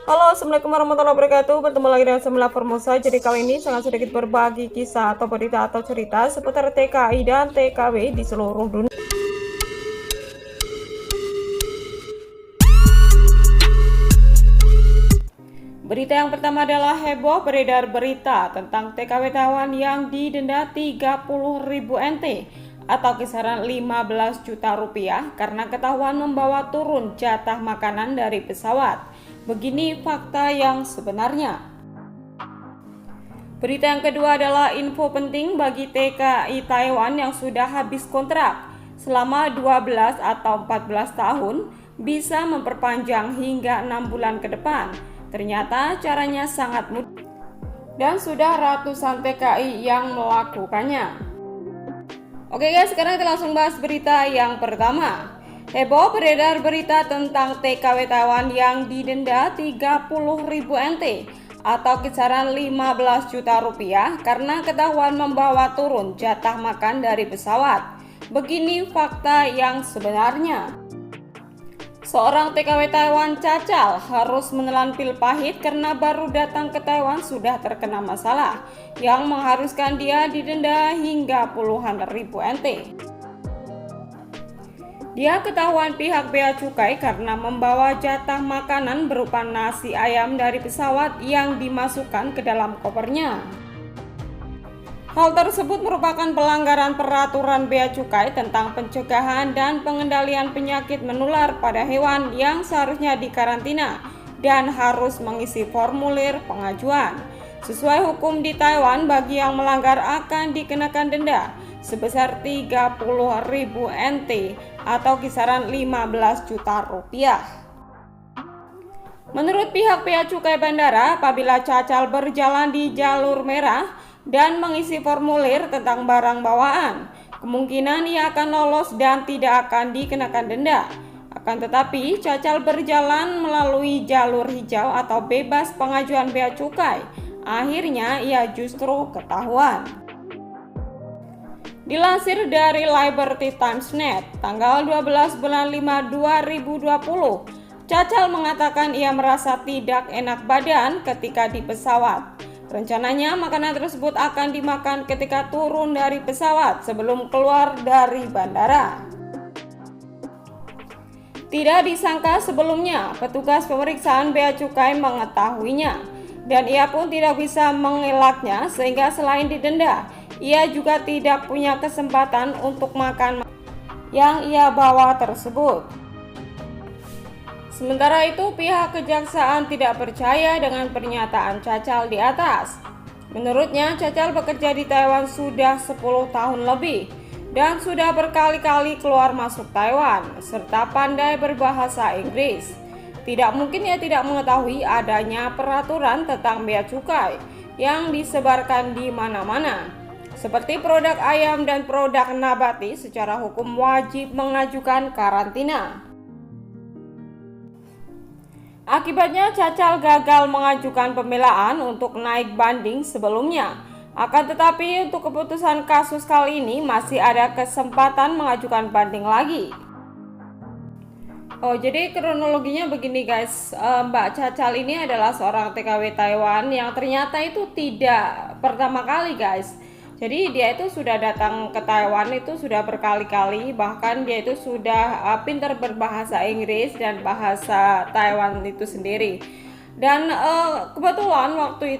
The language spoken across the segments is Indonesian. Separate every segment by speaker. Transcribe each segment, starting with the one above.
Speaker 1: Halo, assalamualaikum warahmatullahi wabarakatuh. Bertemu lagi dengan Semila Formosa. Jadi kali ini sangat sedikit berbagi kisah atau berita atau cerita seputar TKI dan TKW di seluruh dunia. Berita yang pertama adalah heboh beredar berita tentang TKW Taiwan yang didenda 30.000 NT atau kisaran 15 juta rupiah karena ketahuan membawa turun jatah makanan dari pesawat. Begini fakta yang sebenarnya. Berita yang kedua adalah info penting bagi TKI Taiwan yang sudah habis kontrak selama 12 atau 14 tahun bisa memperpanjang hingga 6 bulan ke depan. Ternyata caranya sangat mudah dan sudah ratusan TKI yang melakukannya. Oke guys, sekarang kita langsung bahas berita yang pertama. Heboh beredar berita tentang TKW Taiwan yang didenda 30.000 NT atau kisaran 15 juta rupiah karena ketahuan membawa turun jatah makan dari pesawat. Begini fakta yang sebenarnya. Seorang TKW Taiwan cacal harus menelan pil pahit karena baru datang ke Taiwan sudah terkena masalah yang mengharuskan dia didenda hingga puluhan ribu NT. Dia ketahuan pihak bea cukai karena membawa jatah makanan berupa nasi ayam dari pesawat yang dimasukkan ke dalam kopernya. Hal tersebut merupakan pelanggaran peraturan bea cukai tentang pencegahan dan pengendalian penyakit menular pada hewan yang seharusnya dikarantina dan harus mengisi formulir pengajuan. Sesuai hukum di Taiwan, bagi yang melanggar akan dikenakan denda sebesar 30.000 NT atau kisaran 15 juta rupiah. Menurut pihak bea cukai bandara, apabila cacal berjalan di jalur merah dan mengisi formulir tentang barang bawaan, kemungkinan ia akan lolos dan tidak akan dikenakan denda. Akan tetapi, cacal berjalan melalui jalur hijau atau bebas pengajuan bea cukai, akhirnya ia justru ketahuan. Dilansir dari Liberty Times Net, tanggal 12 bulan 5 2020, Cacal mengatakan ia merasa tidak enak badan ketika di pesawat. Rencananya makanan tersebut akan dimakan ketika turun dari pesawat sebelum keluar dari bandara. Tidak disangka sebelumnya, petugas pemeriksaan bea cukai mengetahuinya dan ia pun tidak bisa mengelaknya sehingga selain didenda, ia juga tidak punya kesempatan untuk makan yang ia bawa tersebut. Sementara itu, pihak kejaksaan tidak percaya dengan pernyataan Cacal di atas. Menurutnya, Cacal bekerja di Taiwan sudah 10 tahun lebih dan sudah berkali-kali keluar masuk Taiwan, serta pandai berbahasa Inggris. Tidak mungkin ia tidak mengetahui adanya peraturan tentang bea cukai yang disebarkan di mana-mana. Seperti produk ayam dan produk nabati secara hukum wajib mengajukan karantina. Akibatnya Cacal gagal mengajukan pembelaan untuk naik banding sebelumnya. Akan tetapi untuk keputusan kasus kali ini masih ada kesempatan mengajukan banding lagi. Jadi kronologinya begini guys, Mbak Cacal ini adalah seorang TKW Taiwan yang ternyata itu tidak pertama kali guys. Jadi dia itu sudah datang ke Taiwan itu sudah berkali-kali, bahkan dia itu sudah pintar berbahasa Inggris dan bahasa Taiwan itu sendiri. Dan kebetulan waktu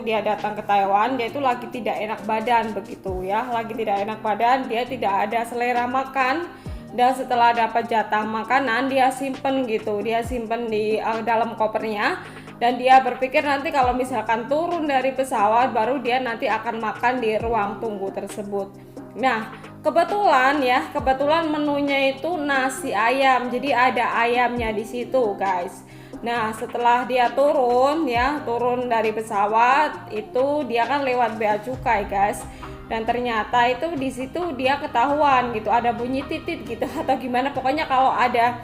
Speaker 1: dia datang ke Taiwan, dia itu lagi tidak enak badan begitu ya, lagi tidak enak badan, dia tidak ada selera makan. Dan setelah dapat jatah makanan, dia simpen gitu, dia simpen di dalam kopernya. Dan dia berpikir nanti kalau misalkan turun dari pesawat baru dia nanti akan makan di ruang tunggu tersebut. Nah, kebetulan menunya itu nasi ayam. Jadi ada ayamnya di situ, guys. Nah, setelah dia turun dari pesawat, itu dia kan lewat bea cukai, guys. Dan ternyata itu di situ dia ketahuan gitu, ada bunyi titit gitu atau gimana, pokoknya kalau ada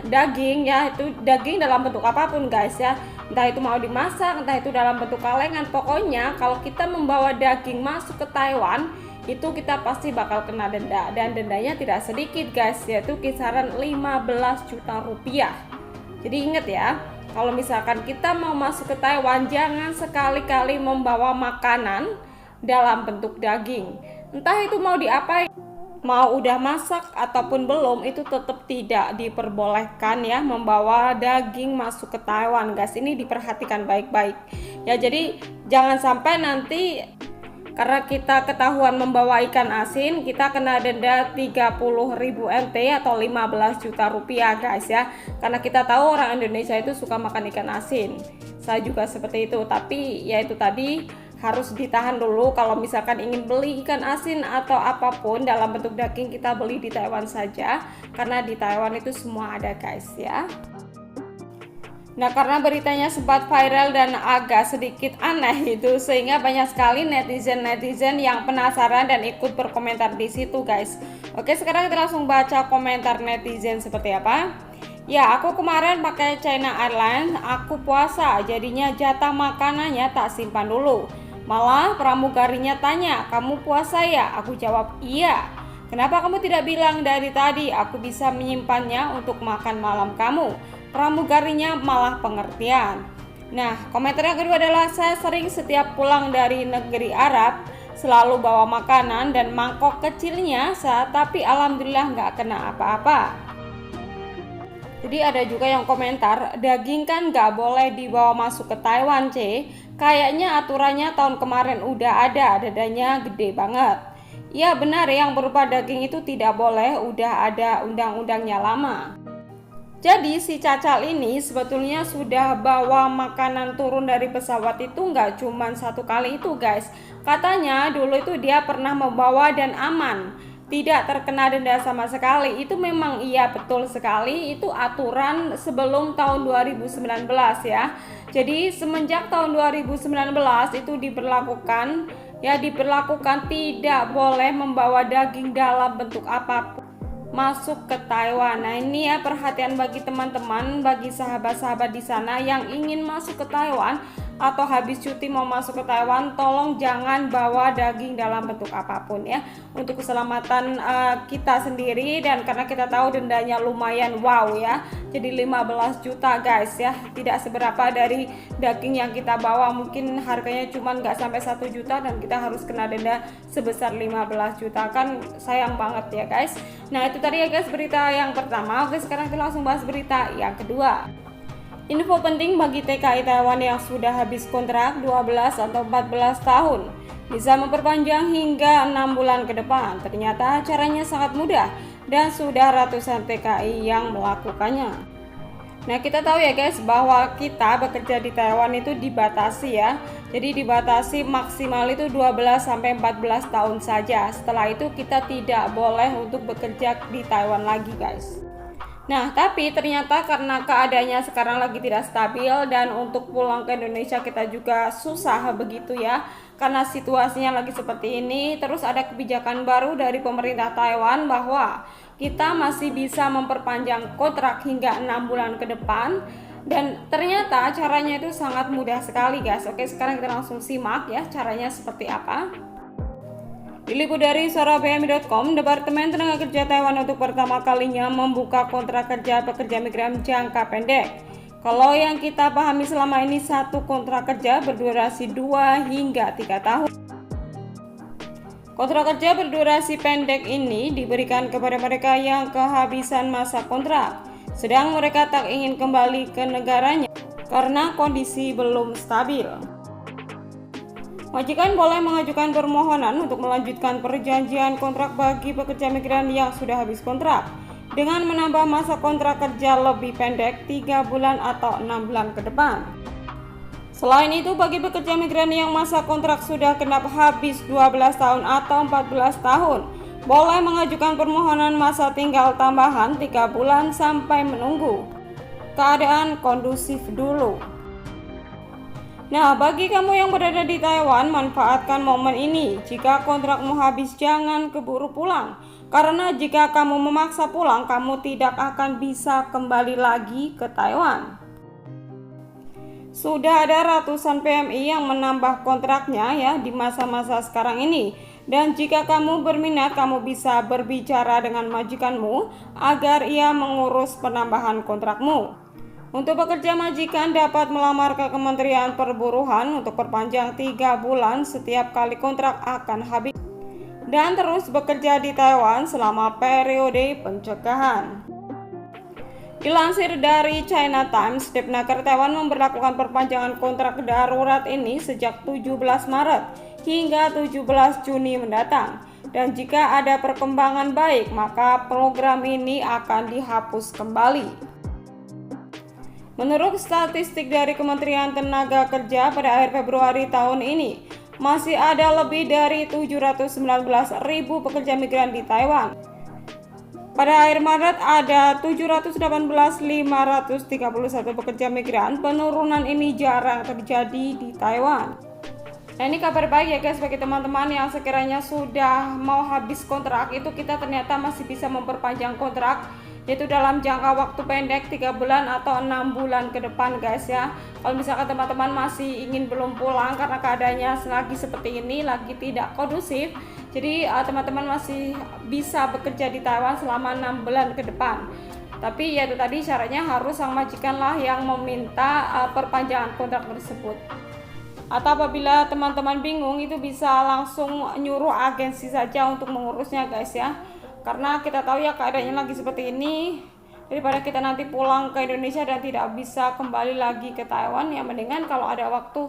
Speaker 1: daging ya, itu daging dalam bentuk apapun guys ya, entah itu mau dimasak, entah itu dalam bentuk kalengan, pokoknya kalau kita membawa daging masuk ke Taiwan itu kita pasti bakal kena denda, dan dendanya tidak sedikit guys, yaitu kisaran 15 juta rupiah. Jadi ingat ya, kalau misalkan kita mau masuk ke Taiwan, jangan sekali-kali membawa makanan dalam bentuk daging. Entah itu mau diapain, mau udah masak ataupun belum, itu tetap tidak diperbolehkan ya membawa daging masuk ke Taiwan, guys. Ini diperhatikan baik-baik ya. Jadi jangan sampai nanti karena kita ketahuan membawa ikan asin, kita kena denda 30.000 NT atau 15 juta rupiah, guys ya. Karena kita tahu orang Indonesia itu suka makan ikan asin. Saya juga seperti itu, tapi ya itu tadi, harus ditahan dulu. Kalau misalkan ingin beli ikan asin atau apapun dalam bentuk daging, kita beli di Taiwan saja, karena di Taiwan itu semua ada, guys ya. Nah, karena beritanya sempat viral dan agak sedikit aneh itu, sehingga banyak sekali netizen yang penasaran dan ikut berkomentar di situ, guys. Oke, sekarang kita langsung baca komentar netizen seperti apa. Ya, aku kemarin pakai China Airlines, aku puasa, jadinya jatah makanannya tak simpan dulu. Malah pramugarinya tanya, kamu puasa ya? Aku jawab, iya. Kenapa kamu tidak bilang dari tadi? Aku bisa menyimpannya untuk makan malam kamu. Pramugarinya malah pengertian. Nah, komentar yang kedua adalah, saya sering setiap pulang dari negeri Arab selalu bawa makanan dan mangkok kecilnya, tapi alhamdulillah nggak kena apa-apa. Jadi ada juga yang komentar, daging kan nggak boleh dibawa masuk ke Taiwan, C. Kayaknya aturannya tahun kemarin udah ada, dadanya gede banget. Iya benar, yang berupa daging itu tidak boleh, udah ada undang-undangnya lama. Jadi si Cacal ini sebetulnya sudah bawa makanan turun dari pesawat itu nggak cuma satu kali itu, guys. Katanya dulu itu dia pernah membawa dan aman, tidak terkena denda sama sekali. Itu memang iya, betul sekali, itu aturan sebelum tahun 2019 ya. Jadi semenjak tahun 2019 itu diberlakukan tidak boleh membawa daging dalam bentuk apapun masuk ke Taiwan. Nah, ini ya perhatian bagi teman-teman, bagi sahabat-sahabat di sana yang ingin masuk ke Taiwan atau habis cuti mau masuk ke Taiwan, tolong jangan bawa daging dalam bentuk apapun ya, untuk keselamatan kita sendiri, dan karena kita tahu dendanya lumayan wow ya, jadi 15 juta guys ya, tidak seberapa dari daging yang kita bawa, mungkin harganya cuma nggak sampai 1 juta dan kita harus kena denda sebesar 15 juta, kan sayang banget ya guys. Nah itu tadi ya guys berita yang pertama. Oke, sekarang kita langsung bahas berita yang kedua. Info penting bagi TKI Taiwan yang sudah habis kontrak 12 atau 14 tahun, bisa memperpanjang hingga 6 bulan ke depan. Ternyata caranya sangat mudah dan sudah ratusan TKI yang melakukannya. Nah kita tahu ya guys bahwa kita bekerja di Taiwan itu dibatasi ya. Jadi dibatasi maksimal itu 12 sampai 14 tahun saja. Setelah itu kita tidak boleh untuk bekerja di Taiwan lagi guys. Nah tapi ternyata karena keadaannya sekarang lagi tidak stabil dan untuk pulang ke Indonesia kita juga susah begitu ya, karena situasinya lagi seperti ini. Terus ada kebijakan baru dari pemerintah Taiwan bahwa kita masih bisa memperpanjang kontrak hingga 6 bulan ke depan, dan ternyata caranya itu sangat mudah sekali guys. Oke, sekarang kita langsung simak ya caranya seperti apa. Diliput dari suarabmi.com, Departemen Tenaga Kerja Taiwan untuk pertama kalinya membuka kontrak kerja pekerja migran jangka pendek. Kalau yang kita pahami selama ini satu kontrak kerja berdurasi 2 hingga 3 tahun. Kontrak kerja berdurasi pendek ini diberikan kepada mereka yang kehabisan masa kontrak, sedang mereka tak ingin kembali ke negaranya karena kondisi belum stabil. Majikan boleh mengajukan permohonan untuk melanjutkan perjanjian kontrak bagi pekerja migran yang sudah habis kontrak dengan menambah masa kontrak kerja lebih pendek 3 bulan atau 6 bulan ke depan. Selain itu, bagi pekerja migran yang masa kontrak sudah genap habis 12 tahun atau 14 tahun, boleh mengajukan permohonan masa tinggal tambahan 3 bulan sampai menunggu keadaan kondusif dulu. Nah, bagi kamu yang berada di Taiwan, manfaatkan momen ini. Jika kontrakmu habis, jangan keburu pulang. Karena jika kamu memaksa pulang, kamu tidak akan bisa kembali lagi ke Taiwan. Sudah ada ratusan PMI yang menambah kontraknya ya di masa-masa sekarang ini. Dan jika kamu berminat, kamu bisa berbicara dengan majikanmu agar ia mengurus penambahan kontrakmu. Untuk pekerja majikan dapat melamar ke Kementerian Perburuhan untuk perpanjang 3 bulan setiap kali kontrak akan habis dan terus bekerja di Taiwan selama periode pencegahan. Dilansir dari China Times, Depnaker Taiwan memberlakukan perpanjangan kontrak darurat ini sejak 17 Maret hingga 17 Juni mendatang. Dan jika ada perkembangan baik, maka program ini akan dihapus kembali. Menurut statistik dari Kementerian Tenaga Kerja pada akhir Februari tahun ini, masih ada lebih dari 719.000 pekerja migran di Taiwan. Pada akhir Maret ada 718.531 pekerja migran. Penurunan ini jarang terjadi di Taiwan. Nah, ini kabar baik ya guys bagi teman-teman yang sekiranya sudah mau habis kontrak, itu kita ternyata masih bisa memperpanjang kontrak, yaitu dalam jangka waktu pendek 3 bulan atau 6 bulan ke depan guys ya. Kalau misalkan teman-teman masih ingin belum pulang karena keadaannya lagi seperti ini, lagi tidak kondusif, jadi teman-teman masih bisa bekerja di Taiwan selama 6 bulan ke depan. Tapi ya itu tadi syaratnya harus sang majikan lah yang meminta perpanjangan kontrak tersebut. Atau apabila teman-teman bingung, itu bisa langsung nyuruh agensi saja untuk mengurusnya guys ya. Karena kita tahu ya keadaannya lagi seperti ini, daripada kita nanti pulang ke Indonesia dan tidak bisa kembali lagi ke Taiwan, ya mendingan kalau ada waktu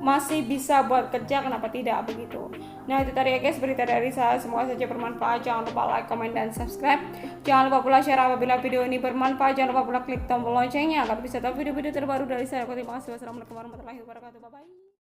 Speaker 1: masih bisa buat kerja, kenapa tidak begitu. Nah itu tadi ya guys berita dari saya, semoga saja bermanfaat. Jangan lupa like, comment, dan subscribe. Jangan lupa pula share apabila video ini bermanfaat. Jangan lupa pula klik tombol loncengnya agar bisa tahu video-video terbaru dari saya. Terima kasih. Wassalamualaikum warahmatullahi wabarakatuh. Bye bye.